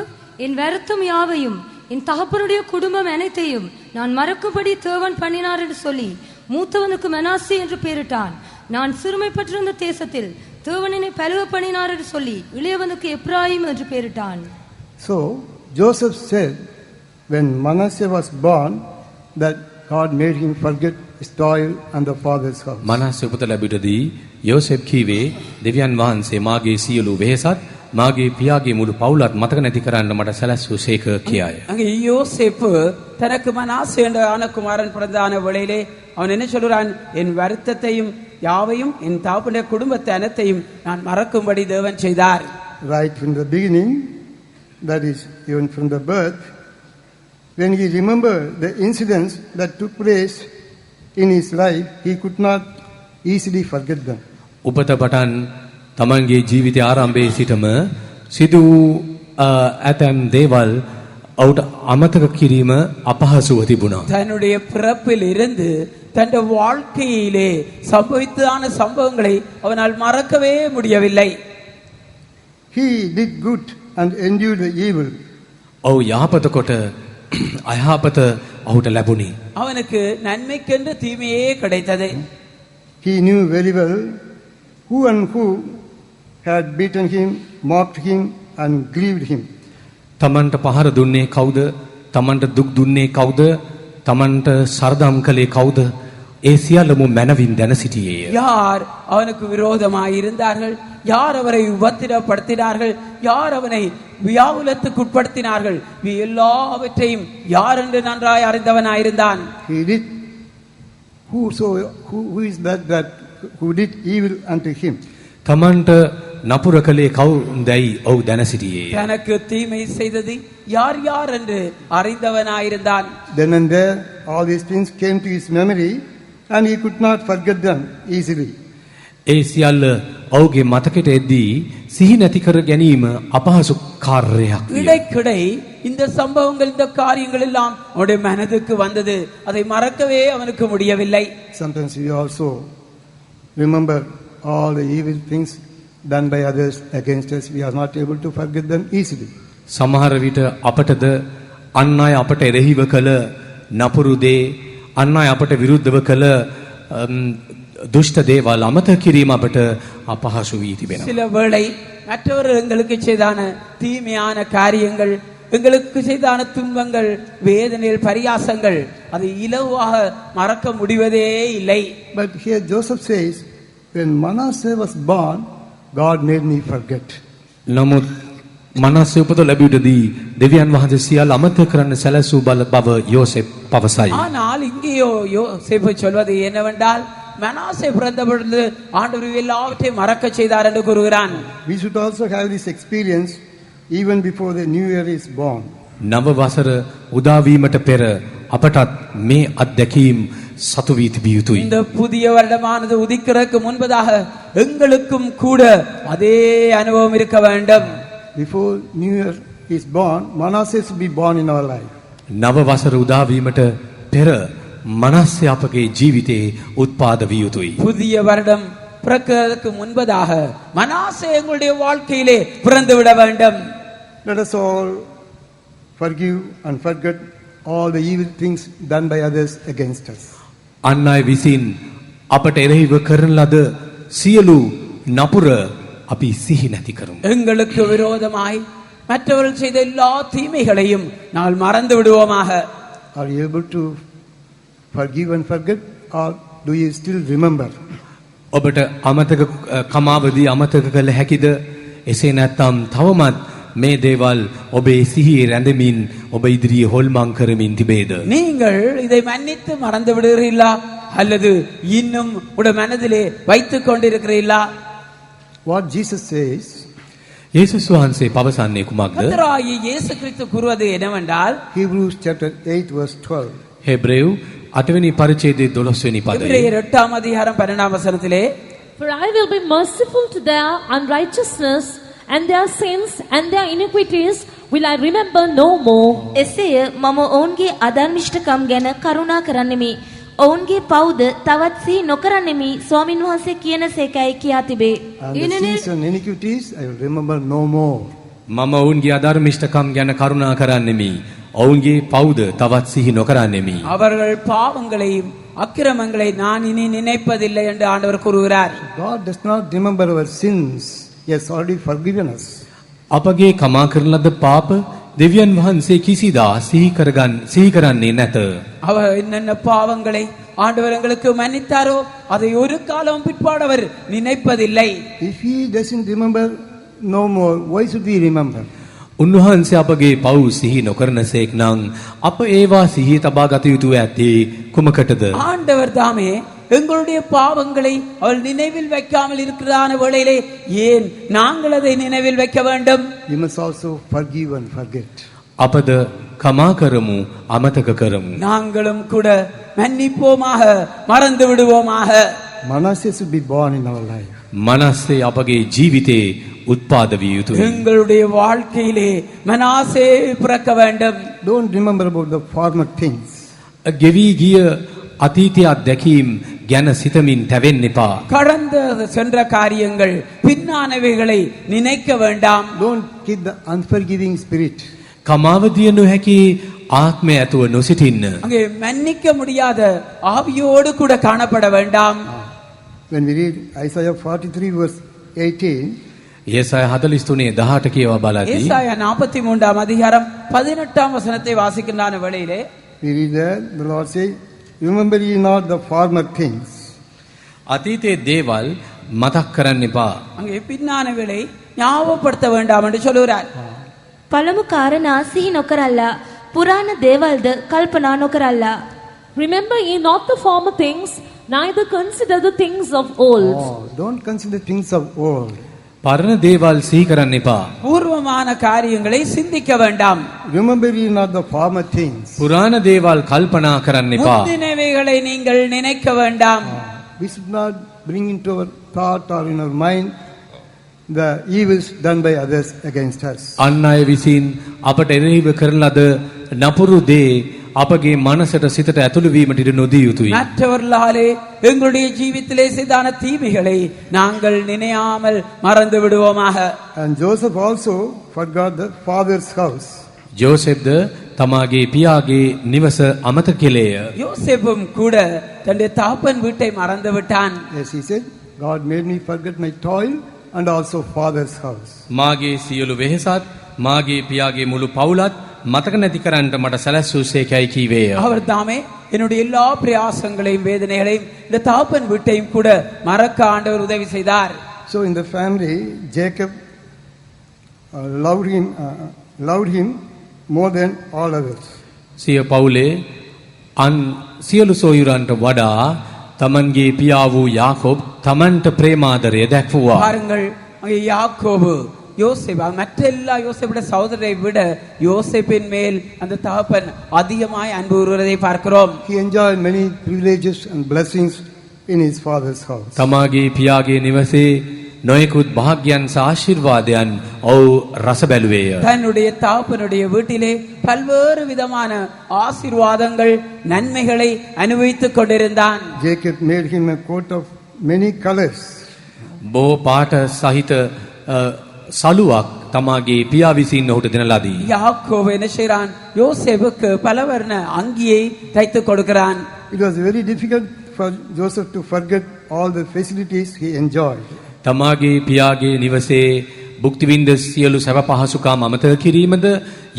என் வருத்தம் யாவையும் என் தகப்பனுடைய குடும்பம் அனைத்தையும் நான் மறக்கும்படி தேவன் பண்ணினார் என்று சொல்லி மூத்தவனுக்கு மனாசே என்று பெயரிட்டான். நான் சிறுமைப்பட்டிருந்த தேசத்தில் தேவன் என்னை பலுவ பண்ணினார் என்று சொல்லி இளையவனுக்கு எப்ராயிம் என்று பெயரிட்டான். So Joseph said when Manasseh was born that God made him forget his toil and the father's house. මනස උපත ලැබුටදී යෝසෙෆ් කීවේ දෙවියන් වහන්සේ මාගේ සියලු වෙහෙසත් මාගේ පියාගේ මුළු පවුලත් මතක නැති කරන්න මට සැලැස්සූ සේක කියාය. அங்கே யோசேப்பு தனக்கு மனாசே என்ற ஆன குமாரன் பிறந்தான வேளையிலே அவன் என்ன சொல்றான், என் வருத்தத்தையும் யாவையும் என் தாப்புடைய குடும்பத்தை அனைத்தையும் நான் மறக்கும்படி தேவன் செய்தார். Right from the beginning, that is even from the birth, when he remembered the incidents that took place in his life, he could not easily forget them. උපත පටන් තමන්ගේ ජීවිතය ආරම්භයේ සිටම සිදු ඇතැම් දේවල් ඔහුට අමතක කිරීම අපහසුව තිබුණා. தன்னுடைய பிறப்பில் இருந்து தன்னுடைய வாழ்க்கையிலே சம்பவித்ததான சம்பவங்களை அவனால் மறக்கவே முடியவில்லை. He did good and endured the evil. ඔහු යහපත කොට අයහපත ඔහුට ලැබුණි. அவனுக்கு நன்மைக்கென்று தீமையே கிடைத்தது. He knew very well who and who had beaten him, mocked him and grieved him. තමන්ට පහර දුන්නේ කවුද? තමන්ට දුක් දුන්නේ කවුද? තමන්ට සරදම් කළේ කවුද? ඒ සියල්ලම මනවින් දැන සිටියේය. யார் அவனுக்கு விரோதமாய் இருந்தார்கள், யார் அவரை உபத்திரப்படுத்தினார்கள், யார் அவனை வியாகுலத்துக்குட்படுத்தினார்கள், எல்லாவற்றையும் யார் என்று நன்றாய் அறிந்தவனாயிருந்தான். He did who is that who did evil unto him. තමන්ට නපුර කළේ කවුරුන්දයි ඔහු දැන සිටියේය. தனக்கு தீமை செய்தது யார் யார் என்று அறிந்தவனாயிருந்தான். Then and there all these things came to his memory and he could not forget them easily. ඒ සියල්ල ඔහුගේ මතකයට එද්දී සිහි නැති කර ගැනීම අපහසු කාර්යයක් විය. இடைக்கிடை இந்த சம்பவங்கள் இந்த காரியங்கள் எல்லாம் அவனுடைய மனதுக்கு வந்தது. அதை மறக்கவே அவனுக்கு முடியவில்லை. Sometimes we also remember all the evil things done by others against us. We are not able to forget them easily. සමහර විට අපටද අන් අය අපට එරෙහිව කළ නපුරු දේ, අන් අය අපට විරුද්ධව කළ දුෂ්ට දේවල් අමතක කිරීම අපට අපහසු වී තිබෙනවා. சில வேளை மற்றவர்கள் எங்களுக்கு செய்தான தீமையான காரியங்கள், எங்களுக்கு செய்தான துன்பங்கள், வேதனைகள், பரியாசங்கள் அதை இலவாக மறக்க முடிவதே இல்லை. But here Joseph says, when Manasseh was born, God made me forget. නමුත් මනසේ උපත ලැබුවේදී දෙවියන් වහන්සේ සියල්ල අමතක කරන්න සැලසූ බව යෝසෙප් පවසයි. ஆனால் இங்கேயோ யோசேப்பு சொல்வது என்னவென்றால், மனாசே பிறந்த பொழுது ஆண்டவர் எல்லாவற்றையும் மறக்க செய்தார் என்று கூறுகிறான். We should also have this experience even before the new year is born. නව වසර උදා වීමට පෙර අපටත් මේ අත්දැකීම් සතු වී තිබිය යුතුයි. இந்த புதிய வருடமானது உதிக்கிறதுக்கு முன்பதாக எங்களுக்கும் கூட அதே அனுபவம் இருக்க வேண்டும். Before new year is born, Manasseh should be born in our life. නව වසර උදා වීමට පෙර මනස්සේ අපගේ ජීවිතේ උත්පාද විය යුතුයි. புதிய வருடம் பிறக்கிறதுக்கு முன்பதாக மனாசே எங்களுடைய வாழ்க்கையிலே பிறந்து விட வேண்டும். Let us all forgive and forget all the evil things done by others against us. අන් අය විසින් අපට එරෙහිව කරන ලද සියලු නපුර අපි සිහි නැති කරමු. எங்களுக்கு விரோதமாய் மற்றவர்கள் செய்த எல்லா தீமைகளையும் நாங்கள் மறந்து விடுவோமாக. Are you able to forgive and forget, or do you still remember? ඔබට අමතක කමාවදී අමතක කළ හැකිද? එසේ නැත්නම් තවමත් මේ දේවල් ඔබේ සිහියේ රැඳෙමින් ඔබ ඉදිරියේ හොල්මන් කරමින් තිබේද? நீங்கள் இதை மன்னித்து மறந்து விடுகிறீர்களா, அல்லது இன்னும் உடைய மனதிலே வைத்துக் கொண்டிருக்கிறீர்களா? What Jesus says, යේසුස් වහන්සේ පවසන්නේ කුමක්ද? கர்த்தராகிய இயேசு கிறிஸ்து கூறுவது என்னவென்றால், Hebrews chapter 8 verse 12. හෙබ්‍රේව් 8 වෙනි පරිච්ඡේදයේ 12 වෙනි පදයේ எபிரேயர் 8 அதிகாரம் 12 வசனத்திலே, For I will be merciful to their unrighteousness, and their sins and their iniquities will I remember no more. එසේය මම ඔවුන්ගේ අධර්මිෂ්ඨකම් ගැන කරුණා කරන්නෙමි. ඔවුන්ගේ පවුද තවත් සිහි නොකරන්නෙමි. ස්වාමින් වහන්සේ කියන සේකයි කියා තිබේ. And the sins and iniquities I will remember no more. මම ඔවුන්ගේ අධර්මිෂ්ඨකම් ගැන කරුණා කරන්නෙමි. ඔවුන්ගේ පවුද තවත් සිහි නොකරන්නෙමි. அவர்கள் பாவங்களையும் அக்கிரமங்களை நான் இனி நினைப்பதில்லை என்று ஆண்டவர் கூறுகிறார். God does not remember our sins. He has already forgiven us. අපගේ කමා කරන ලද පාප දෙවියන් වහන්සේ කිසිදා සිහි කරන්නේ නැත. அவர் என்னென்ன பாவங்களை ஆண்டவர் எங்களுக்கு மன்னித்தாரோ அதை ஒரு காலம் பிற்பாடவர் நினைப்பதில்லை. If He doesn't remember no more, why should we remember? උන්වහන්සේ අපගේ පව් සිහි නොකරනසේක් නම් අප ඒවා සිහි තබා ගත යුතු ඇත්තේ කුමකටද? ஆண்டவர் தாமே எங்களுடைய பாவங்களை அவள் நினைவில் வைக்காமல் இருக்கிறான வேளையிலே ஏன் நாங்கள் அதை நினைவில் வைக்க வேண்டும்? We must also forgive and forget. අපද කමා කරමු අමතක කරමු. நாங்களும் கூட மன்னிப்போமாக, மறந்து விடுவோமாக. Manasseh should be born in our life. මනස්සේ අපගේ ජීවිතේ උත්පාද විය යුතුයි. எங்களுடைய வாழ்க்கையிலே மனாசே பிறக்க வேண்டும். Don't remember about the former things. ගෙවි ගිය අතීතය අත්දැකීම් ගැන සිතමින් තැවෙන්න එපා. கடந்த சென்ற காரியங்கள், பின்னானவைகளை நினைக்க வேண்டாம். Don't keep the unforgiving spirit. කමාව දිය නොහැකි ආත්මය ඇතුව නොසිටින්න. அங்கே மன்னிக்க முடியாத ஆவியோடு கூட காணப்பட வேண்டாம். When we read Isaiah 43 verse 18, Isaiah 43 18 කියවා බලද්දී ஏசாயா 43 அதிகாரம் 18 வசனத்தை வாசிக்கின்றான வேளையிலே we read there, the Lord says, remember ye not the former things. අතීතයේ දේවල් මතක් කරන්න එපා. அங்கே பின்னானவைகளை ஞாபகப்படுத்த வேண்டாம் என்று சொல்கிறார். පළමු කාරණා සිහි නොකරල්ලා. පුරාණ දේවල්ද කල්පනා නොකරල්ලා. Remember ye not the former things, neither consider the things of old. Oh, don't consider things of old. පරණ දේවල් සිහි කරන්න එපා. பூர்வமான காரியங்களை சிந்திக்க வேண்டாம். Remember ye not the former things. පුරාණ දේවල් කල්පනා කරන්න එපා. முந்தினவைகளை நீங்கள் நினைக்க வேண்டாம். We should not bring into our thought or in our mind the evils done by others against us. අන් අය විසින් අපට එරෙහිව කරන ලද නපුරු දේ අපගේ මනසට සිතට ඇතුළු වීමට ඉඩ නොදිය යුතුයි. மற்றவர்களாலே எங்களுடைய ஜீவித்திலே செய்தான தீமைகளை நாங்கள் நினையாமல் மறந்து விடுவோமாக. And Joseph also forgot the father's house. ජෝසෙෆ්ද තමාගේ පියාගේ නිවස අමතක කෙලේය. யோசேப்பும் கூட தன்னுடைய தகப்பன் வீட்டை மறந்து விட்டான். Yes, he said, God made me forget my toil and also father's house. මාගේ සියලු වෙහෙසත් මාගේ පියාගේ මුළු පවුලත් මතක නැති කරන්නට මට සැලැස්සූසේකයි කීවේය. அவர் தாமே என்னுடைய எல்லா பிரயாசங்களையும் வேதனைகளையும் இந்த தாப்பன் வீட்டையும் கூட மறக்க ஆண்டவர் உதவி செய்தார். So in the family, Jacob loved him more than all others. සිය පවුලේ අන් සියලු සොයුරන්ට වඩා තමන්ගේ පියා වූ යාකෝබ් තමන්ට ප්‍රේමාදරය දැක්වුවා. பாருங்கள் அங்கே யாக்கோபு யோசேப்பு மற்ற எல்லா யோசேப்புடைய சகோதரரை விட யோசேப்பின் மேல் அந்த தகப்பன் அதிகமாய் அன்பு கூறுவதை பார்க்கிறோம். He enjoyed many privileges and blessings in his father's house. තමාගේ පියාගේ නිවසේ නොයෙකුත් භාග්‍යයන් සහ ආශිර්වාදයන් ඔහු රස බැලුවේය. தன்னுடைய தகப்பனுடைய வீட்டிலே பல்வேறு விதமான ஆசீர்வாதங்கள் நன்மைகளை அனுபவித்துக் கொண்டிருந்தான். Jacob made him a coat of many colors. බොහෝ පාට සහිත සලුවක් තමාගේ පියා විසින් ඔහුට දෙන ලදී. யாக்கோபு என்ன செய்கிறான்? யோசேப்புக்கு பலவர்ண அங்கியை தைத்து கொடுக்கிறான். It was very difficult for Joseph to forget all the facilities he enjoyed. තමාගේ පියාගේ නිවසේ භුක්ති විඳ සියලු සැප පහසුකම් අමතක කිරීමද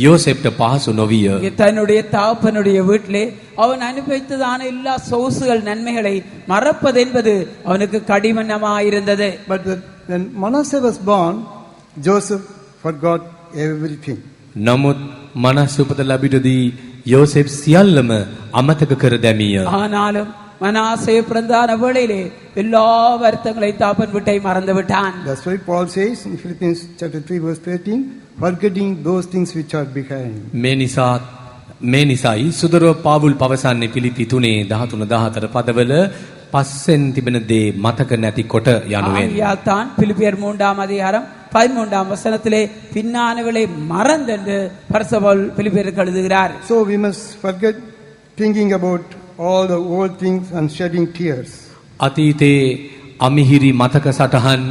யோசேப்ට පහසු නොවිය. தன்னுடைய தகப்பனுடைய வீட்டிலே அவன் அனுபவித்ததான எல்லா சொகுசுகள் நன்மைகளை மறப்பது என்பது அவனுக்கு கடினமாயிருந்தது. But when Manasseh was born, Joseph forgot everything. නමුත් මනස් උපත ලැබිටදී யோசேப் සියල්ලම අමතක කර දැමිය. ஆனாலும் மனாசே பிறந்தான வேளையிலே எல்லா வருத்தங்களையும் தாப்பன் வீட்டை மறந்து விட்டான். That's why Paul says in Philippians chapter 3 verse 13, forgetting those things which are behind. මේ නිසායි සුදරව පාවුල් පවසන්නේ පිලිපි 3:13-14 පදවල පස්සෙන් තිබෙන දේ මතක නැති කොට යනුවෙන්. தான் பிலிப்பியர் 3ஆம் அதிகாரம் 13ஆம் வசனத்திலே பின்னானவளை மறந்தென்று பரிசுத்த பவுல் பிலிப்பியருக்கு எழுதுகிறார். So we must forget thinking about all the old things and shedding tears. අතීතේ අමිහිරි මතක සටහන්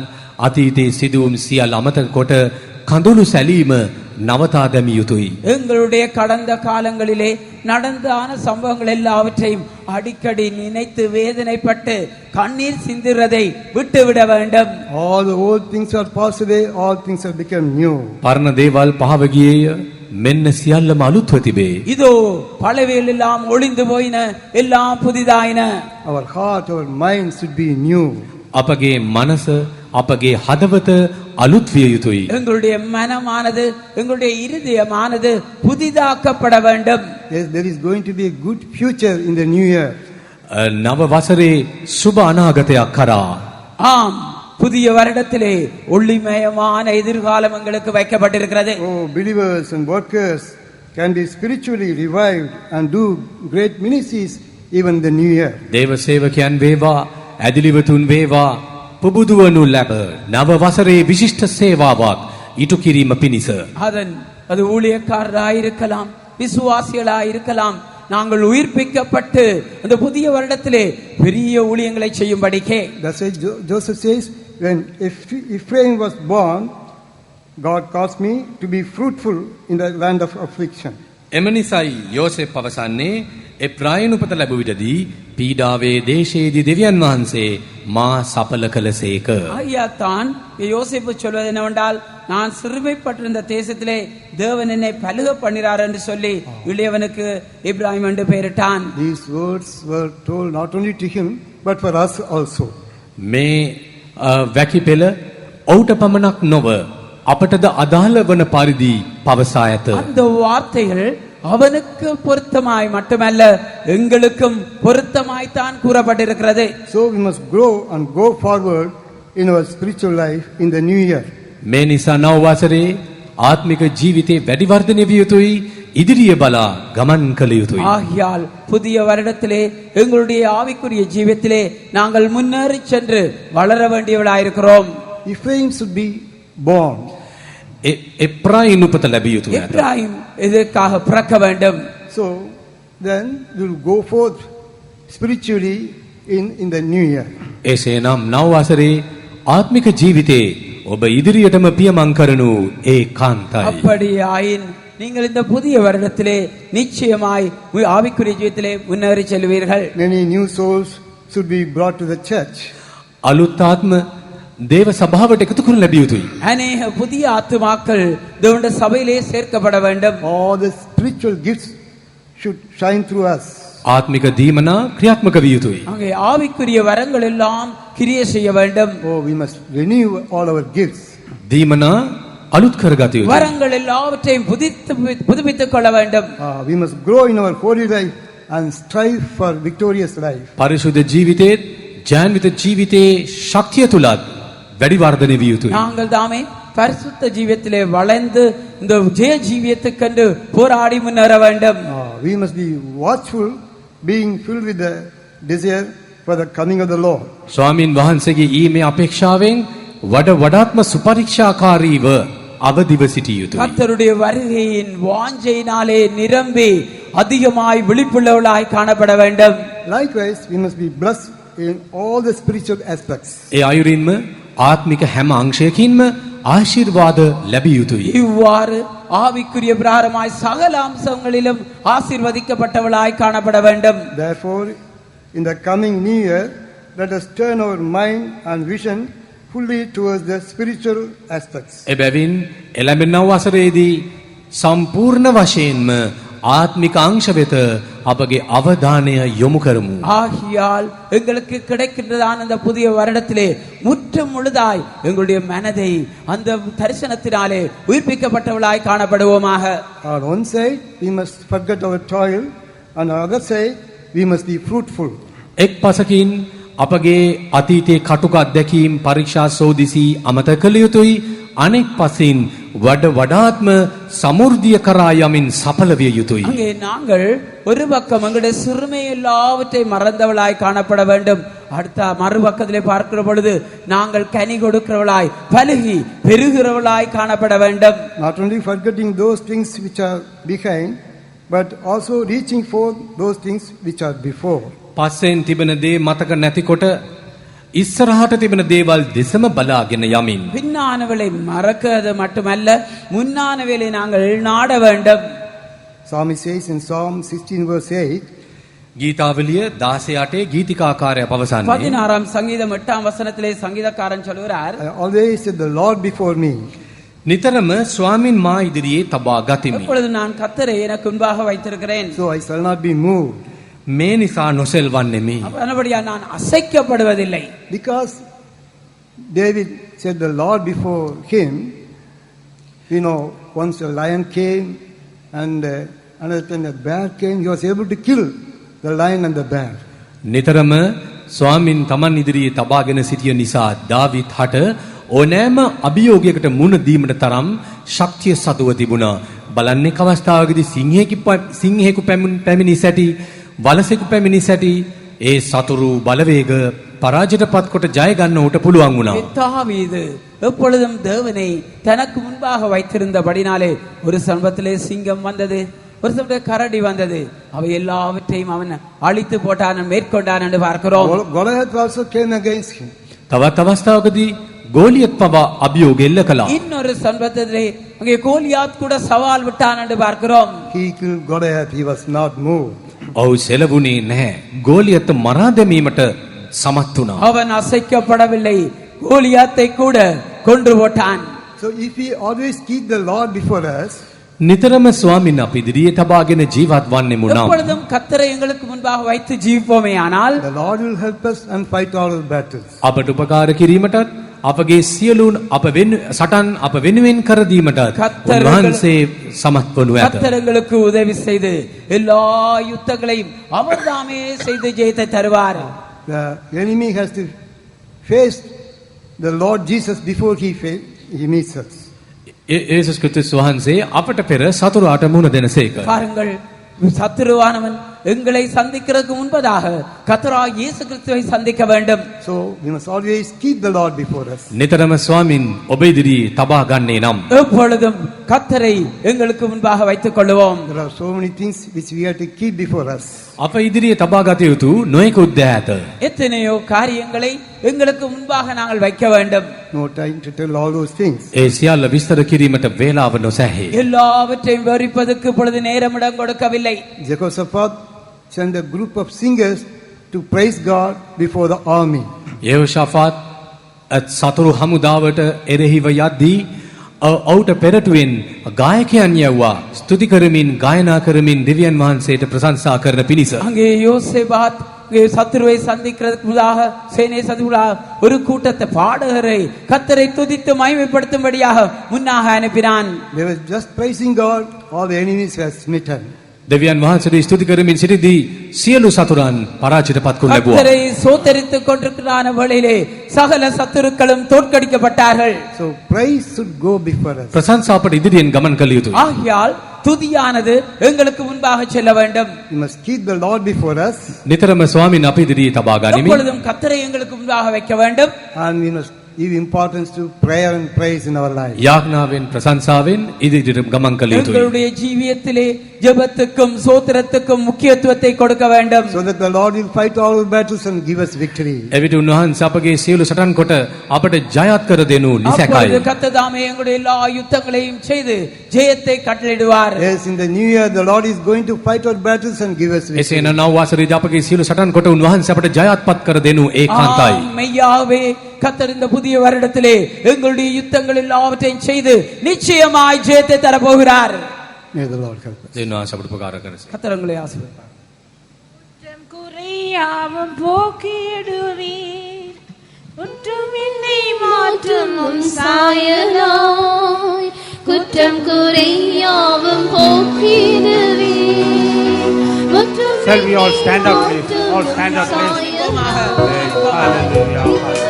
අතීතේ සිදුවුම් සියල්ල අමතක කොට කඳුළු සැලීම නවතා දැමිය යුතුයි. எங்களுடைய கடந்த காலங்களிலே நடந்தான சம்பவங்கள் எல்லாவற்றையும் அடிக்கடி நினைத்து வேதனைப்பட்டு கண்ணீர் சிந்துறதை விட்டுவிட வேண்டும். All the old things are passed away, all things have become new. පරණ දේවල් පහව ගියේය මෙන්න සියල්ලම අලුත්ව තිබේ. இதோ பழையவைகள் எல்லாம் ஒளிந்து போயின எல்லாம் புதிதாயின. Our heart, our mind should be new. අපගේ මනස අපගේ හදවත අලුත් විය යුතුයි. எங்களுடைய மனமானது எங்களுடைய இருதயமானது புதிதாக்கப்பட வேண்டும். Yes, there is going to be a good future in the new year. නව වසරේ සුබ අනාගතයක් කරා. ஆம், புதிய வருடத்திலே ஒளிமயமான எதிர்காலம் எங்களுக்கு வைக்கப்பட்டிருக்கிறது. Oh, believers and workers can be spiritually revived and do great ministries even the new year. දේව සේවකයන් වේවා ඇදිලිවතුන් වේවා පුබුදුවනු ලැබ නව වසරේ විශිෂ්ට සේවාවක් ඉටු කිරීම පිණිස அது ஊழியக்காரராயிருக்கலாம், விசுவாசிகளாயிருக்கலாம், நாங்கள் உயிர்ப்பிக்கப்பட்டு அந்த புதிய வருடத்திலே பெரிய ஊழியங்களை செய்யும்படிக்கே. That's why Joseph says, when Ephraim was born, God caused me to be fruitful in the land of affliction. එම නිසායි යෝසෙප් පවසන්නේ එප්‍රායන් උපත ලැබු විටදී පීඩාවේ දේශයේදී දෙවියන් වහන්සේ මා සඵල කළසේක. ஐயா தான் யோசேப்பு சொல்வது என்னவென்றால், நான் சிறுமைப்பட்டிருந்த தேசத்திலே தேவன் என்னை பலுக பண்ணினார் என்று சொல்லி இளையவனுக்கு இப்ராஹிம் என்று பெயரிட்டான். These words were told not only to him but for us also. මේ වැකිපෙළ ඔහුට පමණක් නොව අපටද අදාළ වන පරිදි පවසා ඇත. அந்த வார்த்தைகள் அவனுக்கு பொருத்தமாய் மட்டுமல்ல எங்களுக்கும் பொருத்தமாய்த்தான் கூறப்பட்டிருக்கிறது. So we must grow and go forward in our spiritual life in the new year. මේ නිසා නව වසරේ ආත්මික ජීවිතේ වැඩි වර්ධනය විය යුතුයි, ඉදිරිය බලා ගමන් කළ යුතුයි. ஆகையால் புதிய வருடத்திலே எங்களுடைய ஆவிக்குரிய ஜீவியத்திலே நாங்கள் முன்னேறி சென்று வளர வேண்டியவளாயிருக்கிறோம். Ephraim should be born. එප්‍රායන් උපත ලැබිය යුතුයි. இப்ராஹிம் இதற்காக பிறக்க வேண்டும். So then we will go forth spiritually in the new year. එසේනම් නව වසරේ ආත්මික ජීවිතේ ඔබ ඉදිරියටම පියමන් කරනු ඒකාන්තයි. அப்படியாயின் நீங்கள் இந்த புதிய வருடத்திலே நிச்சயமாய் ஆவிக்குரிய ஜீவியத்திலே முன்னேறி செல்வீர்கள். Many new souls should be brought to the church. අලුත් ආත්ම දේව සභාවට එකතු කරනු ලැබිය යුතුයි. அநேக புதிய ஆத்துமாக்கள் தேவனுடைய சபையிலே சேர்க்கப்பட வேண்டும். All the spiritual gifts should shine through us. ආත්මික දීමනා ක්‍රියාත්මක විය යුතුයි. அங்கே ஆவிக்குரிய வரங்கள் எல்லாம் கிரியை செய்ய வேண்டும். Oh, we must renew all our gifts. දීමනා අලුත් කරගත යුතුයි. வரங்கள் எல்லாவற்றையும் புதுப்பித்துக் கொள்ள வேண்டும். We must grow in our holy life and strive for victorious life. පරිශුද්ධ ජීවිතයේ ජාන්විත ජීවිතයේ ශක්තිය තුලත් වැඩි වර්ධනය විය යුතුයි. நாங்கள் தாமே பரிசுத்த ஜீவியத்திலே வளைந்து இந்த ஜெய ஜீவியத்துக்கென்று போராடி முன்னேற வேண்டும். We must be watchful, being filled with the desire for the coming of the Lord. ස්වාමින් වහන්සේගේ ඊමේ අපේක්ෂාවෙන් වඩාත්ම සුපරීක්ෂාකාරීව අවදිව සිටිය යුතුයි. கர்த்தருடைய வருகையின் வாஞ்சையினாலே நிரம்பி அதிகமாய் விழிப்புள்ளவர்களாய் காணப்பட வேண்டும். Likewise, we must be blessed in all the spiritual aspects. ඒ අයුරින්ම ආත්මික හැම අංශයකින්ම ආශිර්වාද ලැබිය යුතුයි. இவ்வாறு ஆவிக்குரிய பிரகாரமாய் சகல அம்சங்களிலும் ஆசீர்வதிக்கப்பட்டவளாய் காணப்பட வேண்டும். Therefore, in the coming new year, let us turn our mind and vision fully towards the spiritual aspects. එබැවින් එළඹෙන වසරේදී සම්පූර්ණ වශයෙන්ම ආත්මික අංශ වෙත අපගේ අවධානය යොමු කරමු. ஆகியால் எங்களுக்கு கிடைக்கின்றதான அந்த புதிய வருடத்திலே முற்றும் முழுதாய் எங்களுடைய மனதை அந்த தரிசனத்தினாலே உயிர்ப்பிக்கப்பட்டவளாய் காணப்படுவோமாக. On one side, we must forget our toil, on the other side, we must be fruitful. එක් පසකින් අපගේ අතීතයේ කටුක අත්දැකීම් පරීක්ෂා සෝදිසි අමතක කළ යුතුයි. අනෙක් පසින් වඩාත්ම සමෘද්ධිය කරා යමින් සඵල විය යුතුයි. அங்கே நாங்கள் ஒரு பக்கம் எங்களுடைய சிறுமை எல்லாவற்றை மறந்தவளாய் காணப்பட வேண்டும். அடுத்த மறுபக்கத்திலே பார்க்கிற பொழுது நாங்கள் கனி கொடுக்கிறவளாய் பலுகி பெருகிறவளாய் காணப்பட வேண்டும். Not only forgetting those things which are behind, but also reaching for those things which are before. පස්සෙන් තිබෙන දේ මතක නැතිකොට ඉස්සරහට තිබෙන දේවල් දෙසම බලාගෙන යමින් பின்னானவளை மறக்கிறது மட்டுமல்ல முன்னானவளை நாங்கள் நாட வேண்டும். Psalmist says in Psalm 16 verse 8, ගීතාවලිය 16 ගීතිකාකාරය පවසන්නේ 16ஆம் சங்கீதம் 8ஆம் வசனத்திலே சங்கீதக்காரன் சொல்கிறார், I always said the Lord before me. නිතරම ස්වාමින් මා ඉදිරියේ තබා ගතිමි. எப்பொழுது நான் கர்த்தரை எனக்கு முன்பாக வைத்திருக்கிறேன், So I shall not be moved. මේ නිසා නොසෙල්වන්නෙමි. அதன்படியா நான் அசைக்கப்படுவதில்லை. Because David said the Lord before him, you know, once a lion came and another time a bear came, he was able to kill the lion and the bear. නිතරම ස්වාමින් තමන් ඉදිරියේ තබාගෙන සිටිය නිසා දාවිත් හට ඕනෑම අභියෝගයකට මුහුණ දීමට තරම් ශක්තිය සතුව තිබුණා. බලන්නේ අවස්ථාවකදී සිංහෙකු පැමිණි සැටි වලසෙකු පැමිණි සැටි ඒ සතුරු බලවේග පරාජයටපත් කොට ජය ගන්න උට පුළුවන් වුණා. தாவீது எப்பொழுதும் தேவனை தனக்கு முன்பாக வைத்திருந்தபடினாலே ஒரு சமயத்திலே சிங்கம் வந்தது, ஒரு சமயத்திலே கரடி வந்தது, அவை எல்லாவற்றையும் அவன் அழித்து போட்டான், மேற்கொண்டான் என்று பார்க்கிறோம். Goliath also came against him. තවත් අවස්ථාවකදී ගෝලියත් පවා අභියෝග එල්ල කළා. இன்னொரு சமயத்திலே அங்கே கோலியாத் கூட சவால் விட்டான் என்று பார்க்கிறோம். He killed Goliath, he was not moved. ඔහු සෙලවුණේ නැහැ. ගෝලියත් මරා දැමීමට සමත් වුණා. அவன் அசைக்கப்படவில்லை, கோலியாத்தை கூட கொன்று போட்டான். So if we always keep the Lord before us, නිතරම ස්වාමින් අප ඉදිරියේ තබාගෙන ජීවත් වන්නෙමු නම් எப்பொழுதும் கர்த்தரை எங்களுக்கு முன்பாக வைத்து ஜீவிப்போமே ஆனால் the Lord will help us and fight all our battles. අපට උපකාර කිරීමටත් අපගේ සියලු සටන් අප වෙනුවෙන් කර දීමටත් උන්වහන්සේ සමත් වනු ඇත. கர்த்தர் எங்களுக்கு உதவி செய்து எல்லா யுத்தங்களையும் அவர்தாமே செய்து ஜெயத்தை தருவார். The enemy has to face the Lord Jesus before he meets us. යේසුස් ක්‍රිස්තුස් වහන්සේ අපට පෙර සතුරාට මුණ දෙනසේක. பாருங்கள், சத்துருவானவன் எங்களை சந்திக்கிறதுக்கு முன்பதாக கர்த்தராகிய இயேசு கிறிஸ்துவை சந்திக்க வேண்டும். So we must always keep the Lord before us. නිතරම ස්වාමින් ඔබ ඉදිරියේ තබා ගන්නේ නම් எப்பொழுதும் கர்த்தரை எங்களுக்கு முன்பாக வைத்துக் கொள்வோம். There are so many things which we have to keep before us. අප ඉදිරියේ තබා ගත යුතු නොයෙකුත් දෑ ඇත. எத்தனையோ காரியங்களை எங்களுக்கு முன்பாக நாங்கள் வைக்க வேண்டும். No time to tell all those things. ඒ සියල්ල විස්තර කිරීමට වේලාව නොසැහේ. எல்லாவற்றையும் விவரிப்பதற்கு இப்பொழுது நேரமிடம் கொடுக்கவில்லை. Jehoshaphat sent a group of singers to praise God before the army. යේහෝෂාෆාත් සතුරු හමුදාවට එරෙහිව යද්දී ඔවුට පෙරටුවෙන් ගායකයන් යවුවා ස්තුති කරමින් ගායනා කරමින් දෙවියන් වහන්සේට ප්‍රශංසා කරන පිණිස. அங்கே யோசேபாத் சத்துருவை சந்திக்கிறதுக்குள்ளாக சேனை சதுராக ஒரு கூட்டத்தை பாடகரை கத்தரை துதித்து மகிமைப்படுத்தும்படியாக முன்னாக அனுப்பினான். They were just praising God, all the enemies were smitten. දෙවියන් වහන්සේට ස්තුති කරමින් සිටිදී සියලු සතුරන් පරාජිතපත් කොට ලැබුවා. கத்தரை சோதரித்துக் கொண்டிருக்கிறான வேளையிலே சகல சத்துருக்களும் தோற்கடிக்கப்பட்டார்கள். So praise should go before us. ප්‍රශංසා අපට ඉදිරියෙන් ගමන් කළ යුතුයි. ஆகையால் துதியானது எங்களுக்கு முன்பாக செல்ல வேண்டும். We must keep the Lord before us. නිතරම ස්වාමීන් අපි ඉදිරියේ තබා ගනිමින් எப்பொழுதும் கத்தரை எங்களுக்கு முன்பாக வைக்க வேண்டும். And we must give importance to prayer and praise in our life. යාඥාවෙන් ප්‍රශංසාවෙන් ඉදිරියට ගමන් කළ යුතුයි. எங்களுடைய ஜீவியத்திலே ஜெபத்துக்கும் சோத்திரத்துக்கும் முக்கியத்துவத்தை கொடுக்க வேண்டும். So that the Lord will fight all battles and give us victory. එවිට උන්වහන්සේ අපගේ සියලු සටන් කොට අපට ජයත් කර දෙනු නිසැකයි. அப்பொழுது கர்த்ததாமே எங்களுடைய எல்லா யுத்தங்களையும் செய்து ஜெயத்தை கட்டளையிடுவார். Yes, in the new year the Lord is going to fight our battles and give us victory. එසේන නව වසරේදී අපගේ සියලු සටන් කොට උන්වහන්සේ අපට ජයත්පත් කර දෙනු ඒකාන්තයි. மெய்யாவே கர்த்தர் இந்த புதிய வருடத்திலே எங்களுடைய யுத்தங்கள் எல்லாவற்றையும் செய்து நிச்சயமாய் ஜெயத்தை தரப்போகிறார். May the Lord help us. දෙවියන් වහන්සේ අපට උපකාර කරසි. கர்த்தர் உங்களை ஆசீர்வதிப்பார். குற்றம் குறையாவும் போக்கிடுவீர் குற்றமில்லை மாற்றும் உன் சாயலாய் குற்றம் குறையாவும் போக்கிடுவீர் Shall we all stand up, please? All stand up, please. Hallelujah.